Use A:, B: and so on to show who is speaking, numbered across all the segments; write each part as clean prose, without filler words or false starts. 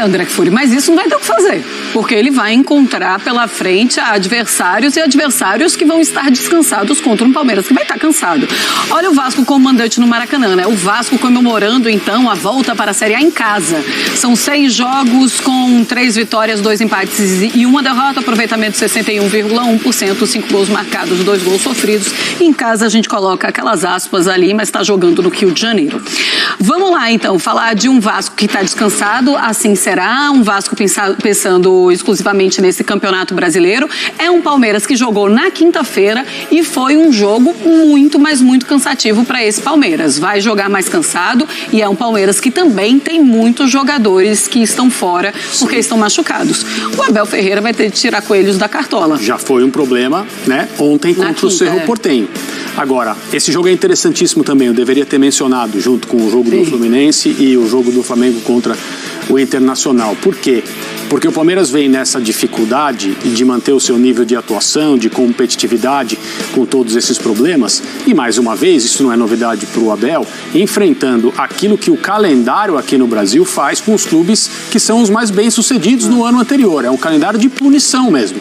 A: André Fury, mas isso não vai ter o que fazer, porque ele vai encontrar pela frente adversários e adversários que vão estar descansados contra um Palmeiras que vai estar cansado. Olha o Vasco como mandante no Maracanã, né? O Vasco comemorando, então, a volta para a Série A em casa. São 6 jogos com 3 vitórias, 2 empates e 1 derrota, aproveitamento 61,1%, 5 gols marcados, 2 gols sofridos. Em casa a gente coloca aquelas aspas ali, mas está jogando no Rio de Janeiro. Vamos lá, então, falar de um Vasco que está descansado, assim será, um Vasco pensando exclusivamente nesse Campeonato Brasileiro. É um Palmeiras que jogou na quinta-feira e foi um jogo muito, mas muito cansativo para esse Palmeiras. Vai jogar mais cansado e é um Palmeiras que também tem muitos jogadores que estão fora porque estão machucados. O Abel Ferreira vai ter de tirar coelhos da cartola.
B: Já foi um problema, né? Ontem contra o Cerro Porteño. Agora, esse jogo é interessantíssimo também, eu deveria ter mencionado, junto com o jogo do Fluminense e o jogo do Flamengo contra o Internacional. Por quê? Porque o Palmeiras vem nessa dificuldade de manter o seu nível de atuação, de competitividade com todos esses problemas. E mais uma vez, isso não é novidade para o Abel, enfrentando aquilo que o calendário aqui no Brasil faz com os clubes que são os mais bem-sucedidos no ano anterior. É um calendário de punição mesmo.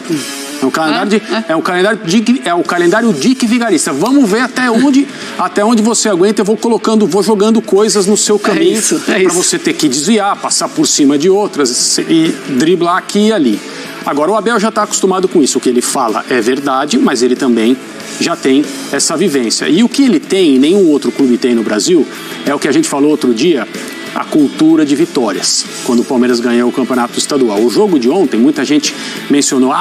B: É o calendário Dick Vigarista. Vamos ver até onde você aguenta. Eu vou jogando coisas no seu caminho para você ter que desviar, passar por cima de outras e driblar aqui e ali. Agora, o Abel já está acostumado com isso. O que ele fala é verdade, mas ele também já tem essa vivência. E o que ele tem, nenhum outro clube tem no Brasil, é o que a gente falou outro dia, a cultura de vitórias, quando o Palmeiras ganhou o campeonato estadual. O jogo de ontem, muita gente mencionou,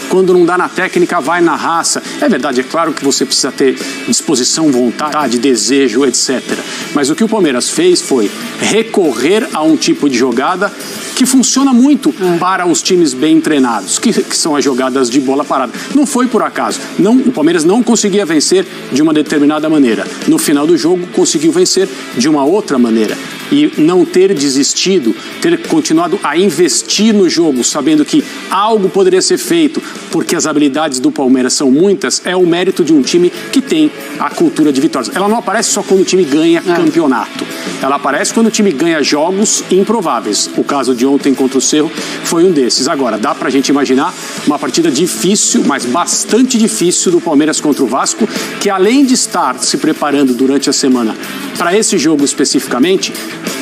B: quando não dá na técnica, vai na raça. É verdade, é claro que você precisa ter disposição, vontade, desejo, etc. Mas o que o Palmeiras fez foi recorrer a um tipo de jogada que funciona muito para os times bem treinados, que são as jogadas de bola parada. Não foi por acaso. O Palmeiras não conseguia vencer de uma determinada maneira. No final do jogo, conseguiu vencer de uma outra maneira. E não ter desistido, ter continuado a investir no jogo, sabendo que algo poderia ser feito, porque as habilidades do Palmeiras são muitas, é o mérito de um time que tem a cultura de vitórias. Ela não aparece só quando o time ganha campeonato. Ela aparece quando o time ganha jogos improváveis. O caso de ontem contra o Cerro foi um desses. Agora, dá pra gente imaginar uma partida difícil, mas bastante difícil do Palmeiras contra o Vasco, que além de estar se preparando durante a semana para esse jogo especificamente,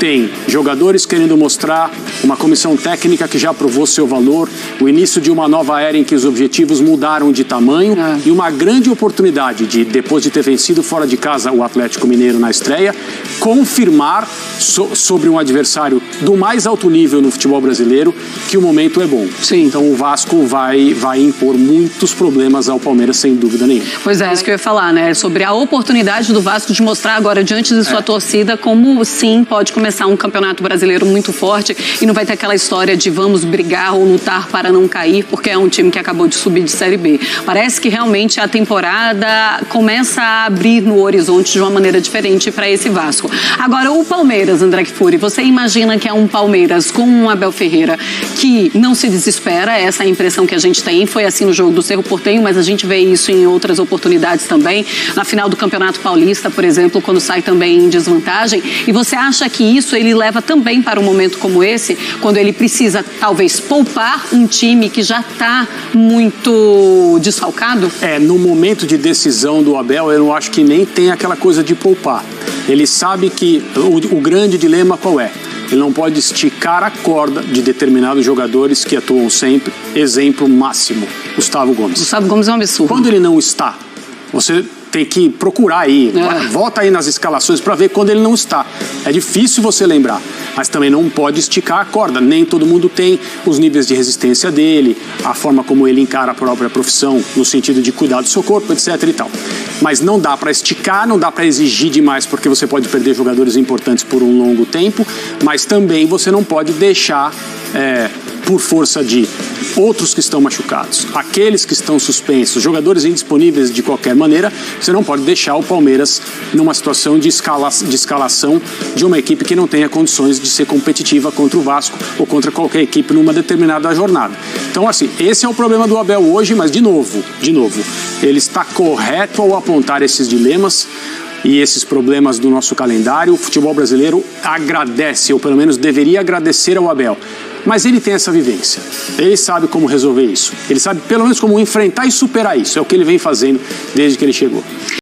B: tem jogadores querendo mostrar, uma comissão técnica que já provou seu valor, o início de uma nova era em que os objetivos mudaram de tamanho e uma grande oportunidade de, depois de ter vencido fora de casa o Atlético Mineiro na estreia, confirmar sobre um adversário do mais alto nível no futebol brasileiro que o momento é bom.
A: Sim.
B: Então o Vasco vai impor muitos problemas ao Palmeiras, sem dúvida nenhuma.
A: Pois é, isso que eu ia falar, né? Sobre a oportunidade do Vasco de mostrar agora diante de sua torcida como sim pode começar um campeonato brasileiro muito forte e não vai ter aquela história de vamos brigar ou lutar para não cair, porque é um time que acabou de subir de Série B. Parece que realmente a temporada começa a abrir no horizonte de uma maneira diferente para esse Vasco. Agora, o Palmeiras, André Fury, você imagina que é um Palmeiras com um Abel Ferreira que não se desespera, essa é a impressão que a gente tem, foi assim no jogo do Cerro Porteño, mas a gente vê isso em outras oportunidades também, na final do Campeonato Paulista, por exemplo, quando sai também em desvantagem, e você acha que isso ele leva também para um momento como esse, quando ele precisa talvez poupar um time que já está muito desfalcado?
B: No momento de decisão do Abel, eu não acho que nem tem aquela coisa de poupar. Ele sabe que o grande dilema qual é? Ele não pode esticar a corda de determinados jogadores que atuam sempre. Exemplo máximo, Gustavo Gomes.
A: Gustavo Gomes é um absurdo.
B: Quando ele não está, você tem que procurar aí, volta aí nas escalações para ver quando ele não está. É difícil você lembrar, mas também não pode esticar a corda. Nem todo mundo tem os níveis de resistência dele, a forma como ele encara a própria profissão, no sentido de cuidar do seu corpo, etc. e tal. Mas não dá para esticar, não dá para exigir demais, porque você pode perder jogadores importantes por um longo tempo, mas também você não pode deixar, por força de outros que estão machucados, aqueles que estão suspensos, jogadores indisponíveis de qualquer maneira, você não pode deixar o Palmeiras numa situação de escalação de uma equipe que não tenha condições de ser competitiva contra o Vasco ou contra qualquer equipe numa determinada jornada. Então, assim, esse é o problema do Abel hoje, mas de novo, ele está correto ao apontar esses dilemas e esses problemas do nosso calendário. O futebol brasileiro agradece, ou pelo menos deveria agradecer ao Abel, Mas ele tem essa vivência. Ele sabe como resolver isso. Ele sabe, pelo menos, como enfrentar e superar isso. É o que ele vem fazendo desde que ele chegou.